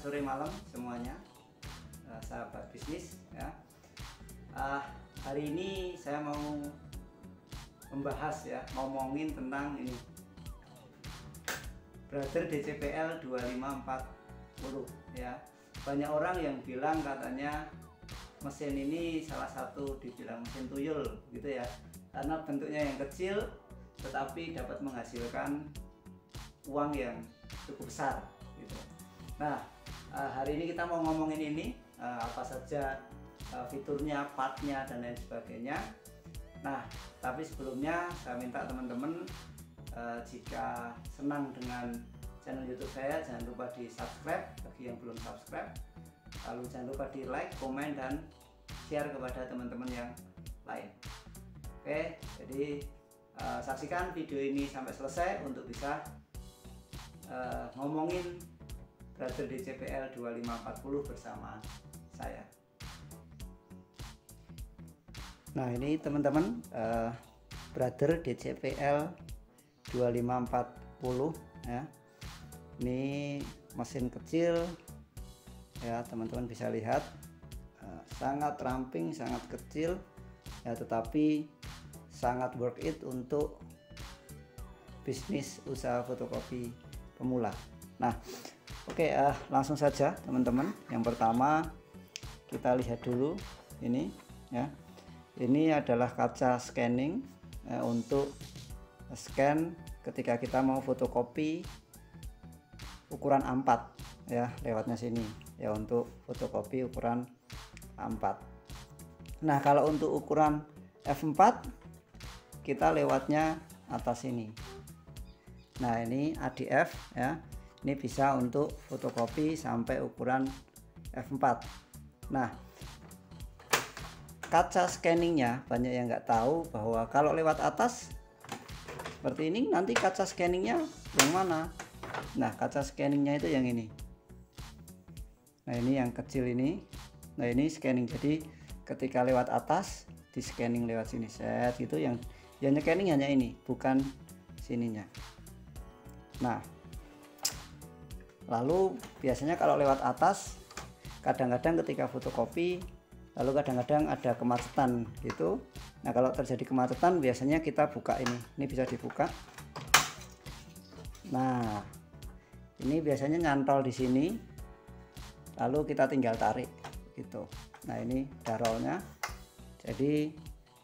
sore malam semuanya, sahabat bisnis ya. Hari ini saya mau membahas ya, ngomongin tentang ini Brother DCPL 2540 ya. Banyak orang yang bilang katanya mesin ini salah satu dibilang mesin tuyul gitu ya, karena bentuknya yang kecil tetapi dapat menghasilkan uang yang cukup besar gitu. Nah, hari ini kita mau ngomongin ini, apa saja fiturnya, partnya dan lain sebagainya. Nah, tapi sebelumnya saya minta teman-teman jika senang dengan channel YouTube saya, jangan lupa di subscribe bagi yang belum subscribe, lalu jangan lupa di like, komen dan share kepada teman-teman yang lain. Oke, jadi saksikan video ini sampai selesai untuk bisa ngomongin Brother DCPL 2540 bersama saya. Nah, ini teman-teman, Brother DCPL 2540 ya. Ini mesin kecil ya, teman-teman bisa lihat, sangat ramping, sangat kecil ya, tetapi sangat worth it untuk bisnis usaha fotokopi pemula. Nah, oke, langsung saja teman-teman. Yang pertama kita lihat dulu ini ya. Ini adalah kaca scanning untuk scan ketika kita mau fotokopi ukuran A4 ya, lewatnya sini ya, untuk fotokopi ukuran A4. Nah, kalau untuk ukuran F4 kita lewatnya atas ini. Nah, ini ADF ya. Ini bisa untuk fotokopi sampai ukuran F4. Nah, kaca scanningnya banyak yang nggak tahu bahwa kalau lewat atas seperti ini, nanti kaca scanningnya yang mana? Nah, kaca scanningnya itu yang ini. Nah, ini yang kecil ini. Nah, ini scanning. Jadi ketika lewat atas di scanning lewat sini set gitu, yang scanning hanya ini, bukan sininya. Nah, lalu biasanya kalau lewat atas, kadang-kadang ketika fotokopi, lalu kadang-kadang ada kemacetan gitu. Nah, kalau terjadi kemacetan biasanya kita buka ini bisa dibuka. Nah, ini biasanya nyantol di sini, lalu kita tinggal tarik gitu. Nah, ini darolnya. Jadi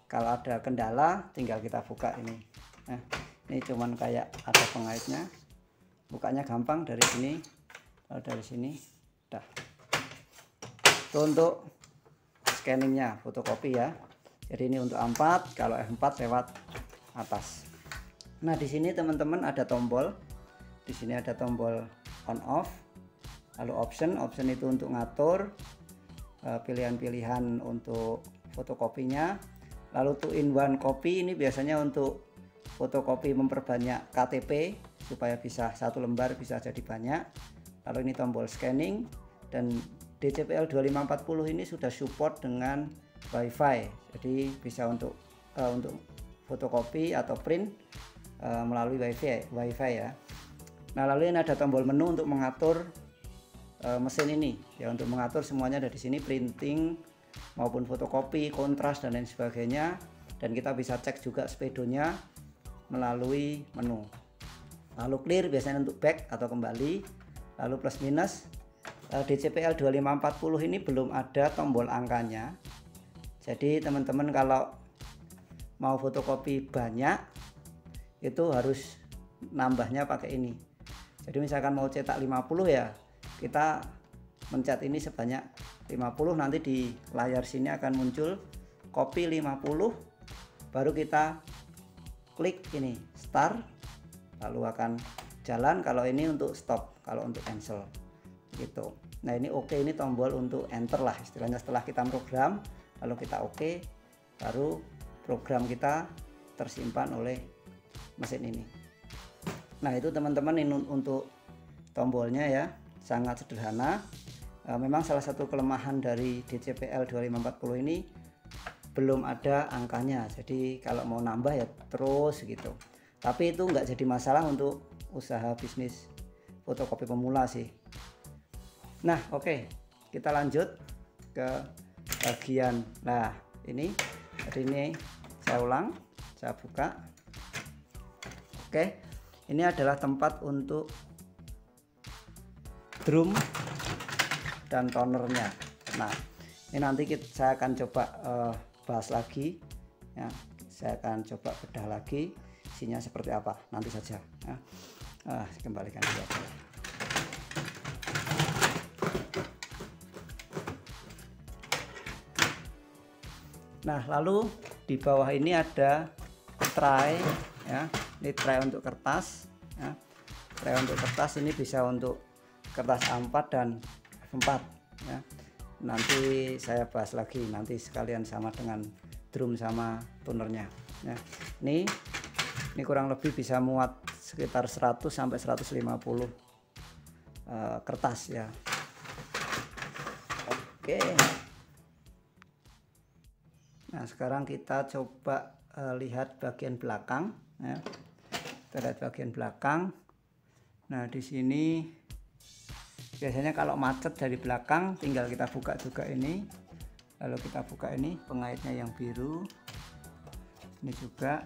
kalau ada kendala tinggal kita buka ini. Nah, ini cuman kayak ada pengaitnya, bukanya gampang dari sini, lalu dari sini udah. Itu untuk scanningnya fotokopi ya. Jadi ini untuk A4, kalau F4 lewat atas. Nah, di sini teman-teman ada tombol. Di sini ada tombol on off, lalu option itu untuk ngatur pilihan-pilihan untuk fotokopinya. Lalu 2-in-1 copy ini biasanya untuk fotokopi memperbanyak KTP supaya bisa satu lembar bisa jadi banyak. Lalu ini tombol scanning, dan DCPL 2540 ini sudah support dengan WiFi, jadi bisa untuk fotokopi atau print melalui WiFi ya. Nah, lalu ini ada tombol menu untuk mengatur mesin ini ya, untuk mengatur semuanya ada di sini, printing maupun fotokopi, kontras dan lain sebagainya. Dan kita bisa cek juga speedonya melalui menu. Lalu clear biasanya untuk back atau kembali. Lalu plus minus. DCPL 2540 ini belum ada tombol angkanya. Jadi teman-teman kalau mau fotokopi banyak itu harus nambahnya pakai ini. Jadi misalkan mau cetak 50 ya, kita mencet ini sebanyak 50, nanti di layar sini akan muncul copy 50, baru kita klik ini start, lalu akan jalan. Kalau ini untuk stop, kalau untuk cancel gitu. Nah, ini oke, ini tombol untuk enter lah istilahnya. Setelah kita program lalu kita oke, baru program kita tersimpan oleh mesin ini. Nah, itu teman-teman, ini untuk tombolnya ya, sangat sederhana. Memang salah satu kelemahan dari DCPL 2540 ini belum ada angkanya, jadi kalau mau nambah ya terus gitu. Tapi itu nggak jadi masalah untuk usaha bisnis fotokopi pemula sih. Nah, oke, kita lanjut ke bagian. Nah, ini jadi ini saya ulang, saya buka. Oke, ini adalah tempat untuk drum dan tonernya. Nah, ini nanti saya akan coba bahas lagi ya. Saya akan coba bedah lagi isinya seperti apa nanti saja ya. Kembalikan dulu. Nah, lalu di bawah ini ada tray ya. Ini tray untuk kertas ya. Tray untuk kertas ini bisa untuk kertas A4 dan F4 ya. Nanti saya bahas lagi nanti sekalian sama dengan drum sama tunernya ya. Ini kurang lebih bisa muat sekitar 100 sampai 150 kertas ya. Oke. Nah, sekarang kita coba lihat bagian belakang ya. Kita lihat bagian belakang. Nah, di sini biasanya kalau macet dari belakang tinggal kita buka juga ini. Lalu kita buka ini pengaitnya yang biru. Ini juga.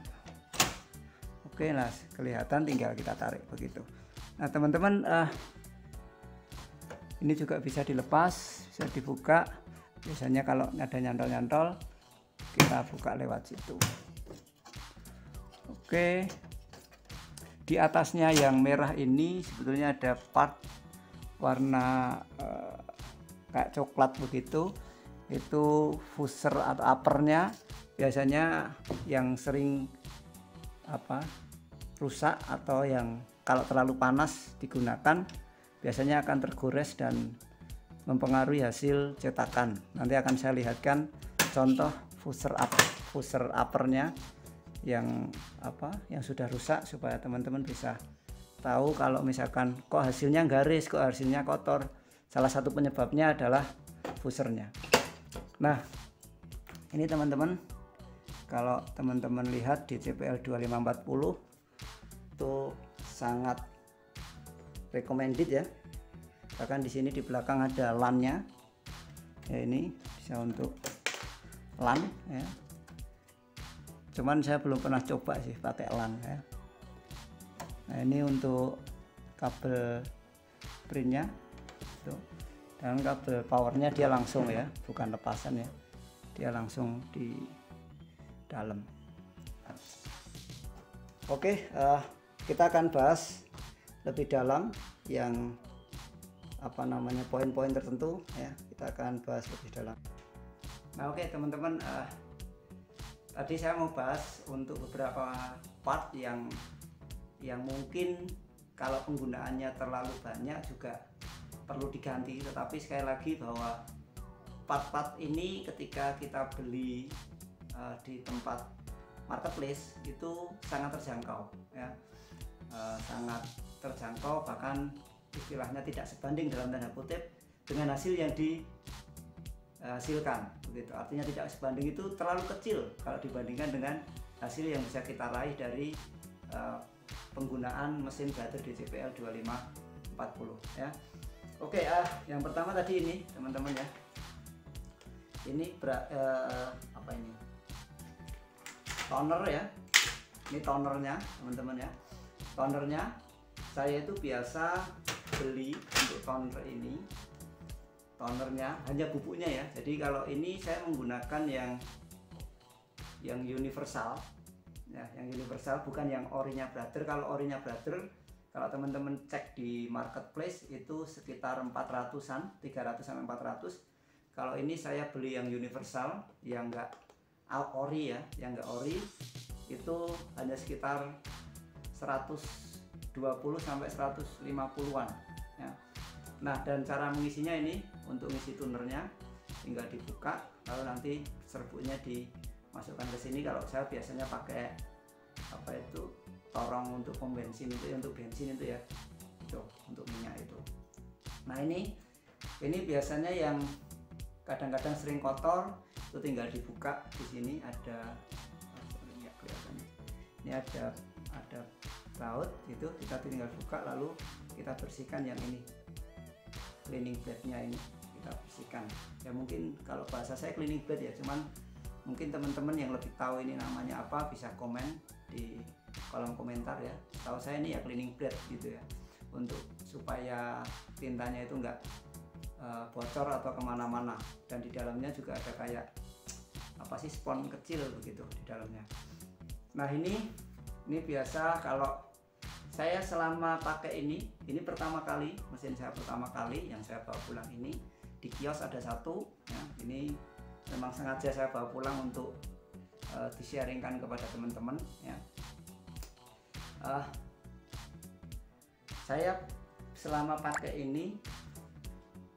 Oke, nah kelihatan, tinggal kita tarik begitu. Nah, teman-teman, ini juga bisa dilepas, bisa dibuka. Biasanya kalau ada nyantol-nyantol kita buka lewat situ. Oke. Di atasnya yang merah ini sebetulnya ada part warna kayak coklat begitu, itu fusher atau uppernya. Biasanya yang sering rusak atau yang kalau terlalu panas digunakan biasanya akan tergores dan mempengaruhi hasil cetakan. Nanti akan saya lihatkan contoh fusher uppernya yang sudah rusak supaya teman-teman bisa tahu kalau misalkan kok hasilnya garis, kok hasilnya kotor. Salah satu penyebabnya adalah fushernya. Nah, ini teman-teman, kalau teman-teman lihat di CPL 2540 itu sangat recommended ya. Bahkan di sini di belakang ada LAN-nya. Ya, ini bisa untuk LAN ya. Cuman saya belum pernah coba sih pakai LAN ya. Nah, ini untuk kabel printnya tuh. Dan kabel powernya dia langsung ya, bukan lepasan ya, dia langsung di dalam. Oke, kita akan bahas lebih dalam yang poin-poin tertentu ya, kita akan bahas lebih dalam. Nah, oke teman-teman, tadi saya mau bahas untuk beberapa part yang mungkin kalau penggunaannya terlalu banyak juga perlu diganti, tetapi sekali lagi bahwa part-part ini ketika kita beli di tempat marketplace itu sangat terjangkau ya, sangat terjangkau, bahkan istilahnya tidak sebanding dalam tanda kutip dengan hasil yang dihasilkan begitu. Artinya tidak sebanding itu terlalu kecil kalau dibandingkan dengan hasil yang bisa kita raih dari penggunaan mesin brother DCPL 2540 ya. Oke, yang pertama tadi ini teman-teman ya, ini ini toner ya, ini tonernya teman-teman ya. Tonernya saya itu biasa beli untuk toner ini, tonernya hanya bubuknya ya. Jadi kalau ini saya menggunakan yang universal ya, yang universal, bukan yang orinya brother. Kalau orinya brother, kalau teman-teman cek di marketplace itu sekitar 400-an, 300 sampai 400. Kalau ini saya beli yang universal, yang enggak ori ya, yang enggak ori itu hanya sekitar 120 sampai 150-an ya. Nah, dan cara mengisinya ini, untuk ngisi tunernya tinggal dibuka, lalu nanti serbuknya dimasukkan ke sini. Kalau saya biasanya pakai torong untuk pom bensin itu ya, untuk bensin itu ya, itu untuk minyak itu. Nah, ini biasanya yang kadang-kadang sering kotor itu tinggal dibuka. Di sini ada ini ada baut itu, kita tinggal buka lalu kita bersihkan yang ini cleaning blade-nya ini kita bersihkan ya. Mungkin kalau bahasa saya cleaning blade ya, cuman mungkin teman-teman yang lebih tahu ini namanya apa bisa komen di kolom komentar ya. Tahu saya ini ya cleaning blade gitu ya, untuk supaya tintanya itu enggak bocor atau kemana-mana. Dan di dalamnya juga ada kayak apa sih, spons kecil begitu di dalamnya. Nah ini biasa kalau saya selama pakai ini pertama kali, mesin saya pertama kali yang saya bawa pulang ini. Di kios ada satu ya, ini memang sengaja saya bawa pulang untuk di-sharingkan kepada teman-teman ya. Saya selama pakai ini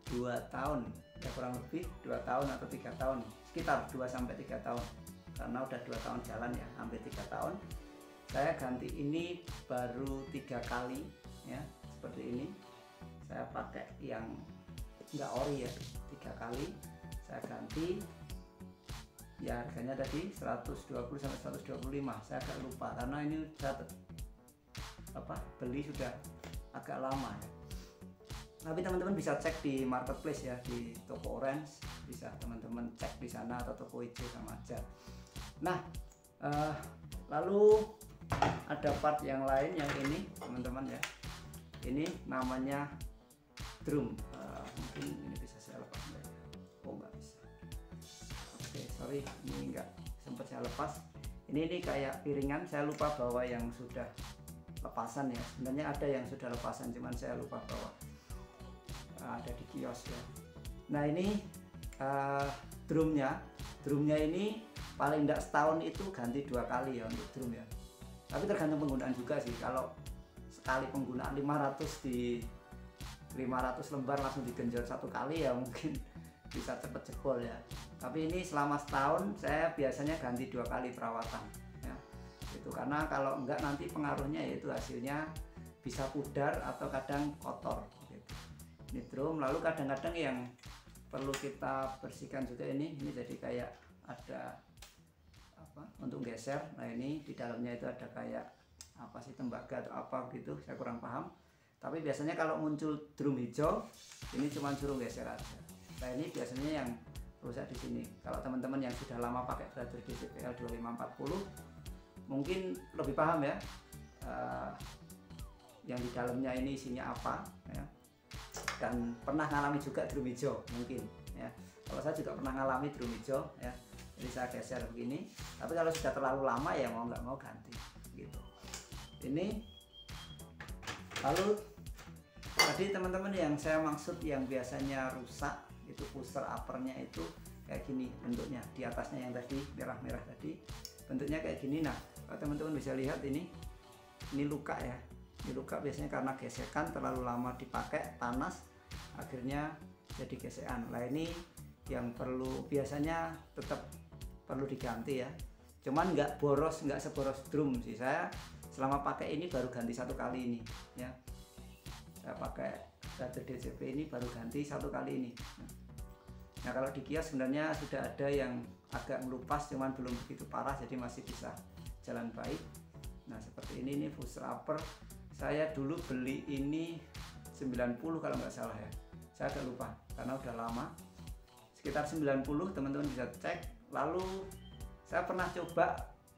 2 tahun ya, kurang lebih 2 tahun atau 3 tahun, sekitar 2-3 tahun, karena udah 2 tahun jalan ya, hampir 3 tahun. Saya ganti ini baru 3 kali ya, seperti ini. Saya pakai yang enggak ori ya, 3 kali saya ganti ya. Harganya tadi 120 sampai 125, saya agak lupa karena ini saya beli sudah agak lama ya. Tapi teman-teman bisa cek di marketplace ya, di toko orange bisa teman-teman cek di sana, atau toko hijau sama aja. Nah lalu ada part yang lain yang ini teman-teman ya, ini namanya drum. Mungkin ini bisa saya lepas enggak ya? Oh nggak bisa. Oke, sorry, ini nggak sempat saya lepas. Ini kayak piringan, saya lupa bawa yang sudah lepasan ya. Sebenarnya ada yang sudah lepasan, cuman saya lupa bawa. Ada di kios ya. Nah ini drumnya ini paling tidak setahun itu ganti 2 kali ya untuk drum ya. Tapi tergantung penggunaan juga sih. Kalau sekali penggunaan 500 lembar langsung digenjot 1 kali ya mungkin bisa cepet jebol ya. Tapi ini selama setahun saya biasanya ganti 2 kali perawatan ya. Itu karena kalau enggak nanti pengaruhnya yaitu hasilnya bisa pudar atau kadang kotor gitu. Ini drum. Lalu kadang-kadang yang perlu kita bersihkan juga ini jadi kayak ada apa untuk geser. Nah ini di dalamnya itu ada kayak apa sih, tembaga atau apa gitu, saya kurang paham. Tapi biasanya kalau muncul drum hijau ini cuma suruh geser aja. Nah ini biasanya yang rusak di sini. Kalau teman-teman yang sudah lama pakai Brother DCPL 2540 mungkin lebih paham ya, yang di dalamnya ini isinya apa ya. Dan pernah ngalami juga drum hijau mungkin ya. Kalau saya juga pernah ngalami drum hijau ya, jadi saya geser begini. Tapi kalau sudah terlalu lama ya mau nggak mau ganti gitu. Ini lalu tadi teman-teman yang saya maksud yang biasanya rusak itu pusher uppernya itu kayak gini bentuknya. Di atasnya yang tadi merah-merah tadi bentuknya kayak gini. Nah teman-teman bisa lihat ini luka ya. Ini luka biasanya karena gesekan, terlalu lama dipakai panas akhirnya jadi gesekan. Nah ini yang perlu, biasanya tetap perlu diganti ya, cuman nggak boros, nggak seboros drum sih. Saya selama pakai ini baru ganti 1 kali ini ya. Saya pakai Brother DCP ini baru ganti 1 kali ini. Nah kalau di kios sebenarnya sudah ada yang agak melupas, cuman belum begitu parah, jadi masih bisa jalan baik. Nah seperti ini pusher upper. Saya dulu beli ini 90 kalau nggak salah ya, saya agak lupa karena udah lama, sekitar 90 teman-teman bisa cek. Lalu saya pernah coba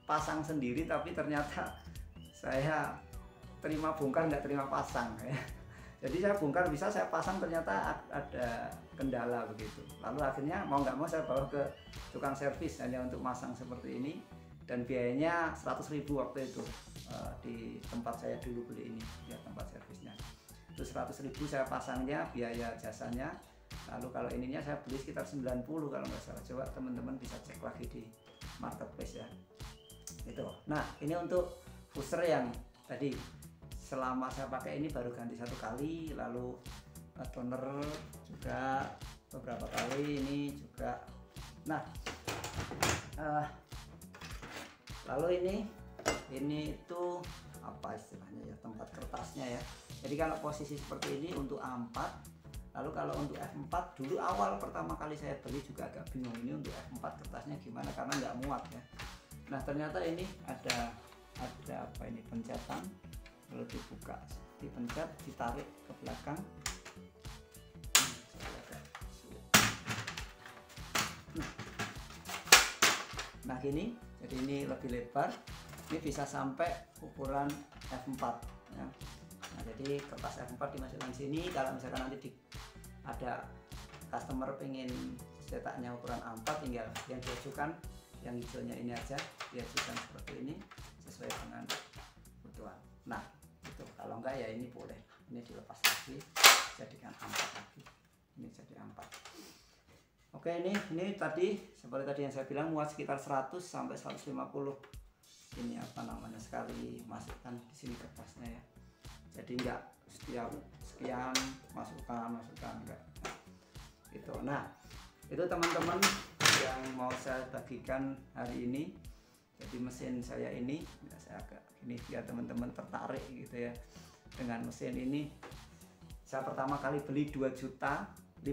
pasang sendiri, tapi ternyata saya terima bongkar nggak terima pasang ya. Jadi saya bongkar bisa, saya pasang ternyata ada kendala begitu. Lalu akhirnya mau nggak mau saya bawa ke tukang servis hanya untuk masang seperti ini, dan biayanya 100.000 waktu itu di tempat saya dulu beli ini ya, tempat servisnya itu 100.000 saya pasangnya, biaya jasanya. Lalu kalau ininya saya beli sekitar 90 kalau nggak salah. Coba teman-teman bisa cek lagi di marketplace ya itu. Nah ini untuk pusher yang tadi selama saya pakai ini baru ganti 1 kali. Lalu toner juga beberapa kali ini juga. Nah lalu ini itu apa istilahnya ya, tempat kertasnya ya. Jadi kalau posisi seperti ini untuk A4. Lalu kalau untuk F4 dulu awal pertama kali saya beli juga agak bingung ini untuk F4 kertasnya gimana karena nggak muat ya. Nah ternyata ini ada apa ini, pencetan. Lalu dibuka, dipencet, ditarik ke belakang. Nah gini, jadi ini lebih lebar, ini bisa sampai ukuran F4 ya. Nah jadi kertas F4 dimasukkan sini. Kalau misalkan nanti ada customer pengen cetaknya ukuran A4, tinggal yang diajukan yang hijaunya ini aja, diajukan seperti ini sesuai dengan kebutuhan. Nah itu, kalau enggak ya ini boleh, ini dilepas lagi jadikan A4 lagi, ini jadi A4. Oke, ini tadi seperti tadi yang saya bilang muat sekitar 100 sampai 150 ini apa namanya sekali masukkan di sini kertasnya ya. Jadi enggak setiap sekian masukkan enggak gitu. Nah itu teman-teman yang mau saya bagikan hari ini. Jadi mesin saya ini ya, saya agak gini biar teman-teman tertarik gitu ya dengan mesin ini. Saya pertama kali beli 2.500.000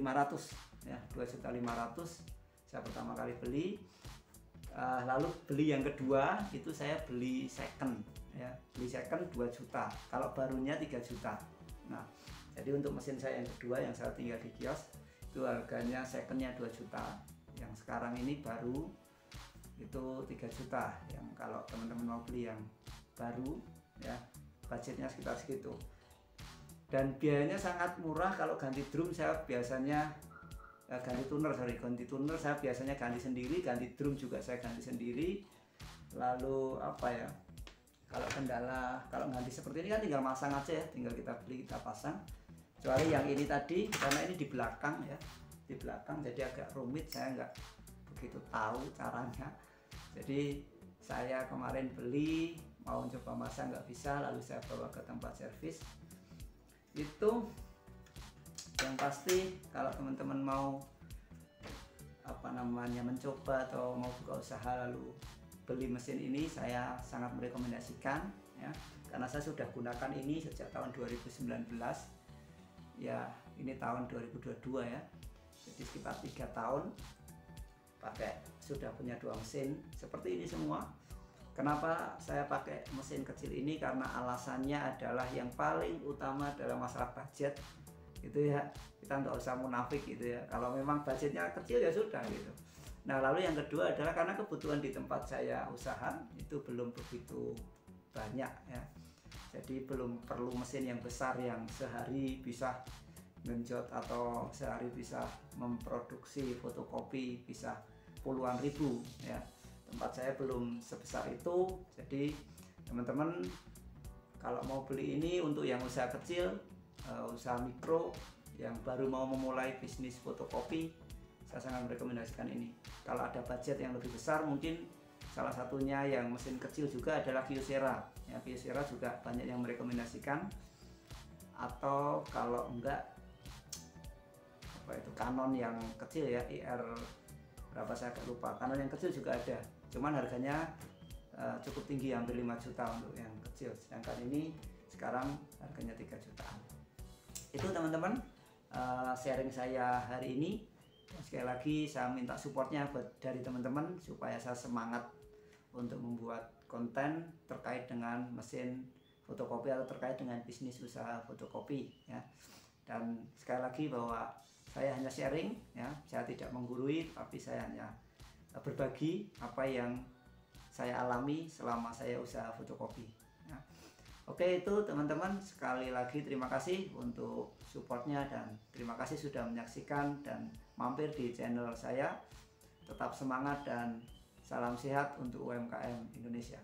ya, 2.500.000 saya pertama kali beli. Lalu beli yang kedua itu saya beli second ya, beli second 2 juta, kalau barunya 3 juta. Nah jadi untuk mesin saya yang kedua yang saya tinggal di kios itu harganya secondnya 2 juta, yang sekarang ini baru itu 3 juta. Yang kalau teman-teman mau beli yang baru ya budgetnya sekitar segitu, dan biayanya sangat murah. Kalau ganti drum saya biasanya ganti tuner saya biasanya ganti sendiri, ganti drum juga saya ganti sendiri. Lalu apa ya, kalau kendala kalau ganti seperti ini kan tinggal masang aja ya, tinggal kita beli kita pasang. Kecuali yang ini tadi karena ini di belakang ya, di belakang jadi agak rumit, saya nggak begitu tahu caranya. Jadi saya kemarin beli mau coba masang nggak bisa, lalu saya bawa ke tempat servis. Itu yang pasti kalau teman-teman mau apa namanya mencoba atau mau buka usaha lalu beli mesin ini, saya sangat merekomendasikan ya, karena saya sudah gunakan ini sejak tahun 2019 ya, ini tahun 2022 ya, jadi sekitar 3 tahun pakai, sudah punya 2 mesin seperti ini semua. Kenapa saya pakai mesin kecil ini? Karena alasannya adalah yang paling utama adalah masalah budget gitu ya, kita nggak usah munafik gitu ya, kalau memang budgetnya kecil ya sudah gitu. Nah lalu yang kedua adalah karena kebutuhan di tempat saya usaha itu belum begitu banyak ya, jadi belum perlu mesin yang besar yang sehari bisa genjot atau sehari bisa memproduksi fotokopi bisa puluhan ribu ya. Tempat saya belum sebesar itu. Jadi teman-teman kalau mau beli ini untuk yang usaha kecil, usaha mikro yang baru mau memulai bisnis fotokopi, saya sangat merekomendasikan ini. Kalau ada budget yang lebih besar, mungkin salah satunya yang mesin kecil juga adalah Kyocera ya, Kyocera juga banyak yang merekomendasikan. Atau kalau enggak apa itu Canon yang kecil ya, IR berapa saya agak lupa, Canon yang kecil juga ada, cuman harganya cukup tinggi, hampir 5 juta untuk yang kecil, sedangkan ini sekarang harganya 3 jutaan. Itu teman-teman sharing saya hari ini. Sekali lagi saya minta supportnya dari teman-teman supaya saya semangat untuk membuat konten terkait dengan mesin fotokopi atau terkait dengan bisnis usaha fotokopi ya. Dan sekali lagi bahwa saya hanya sharing ya, saya tidak menggurui, tapi saya hanya berbagi apa yang saya alami selama saya usaha fotokopi ya. Oke, itu teman-teman, sekali lagi terima kasih untuk supportnya dan terima kasih sudah menyaksikan dan mampir di channel saya. Tetap semangat dan salam sehat untuk UMKM Indonesia.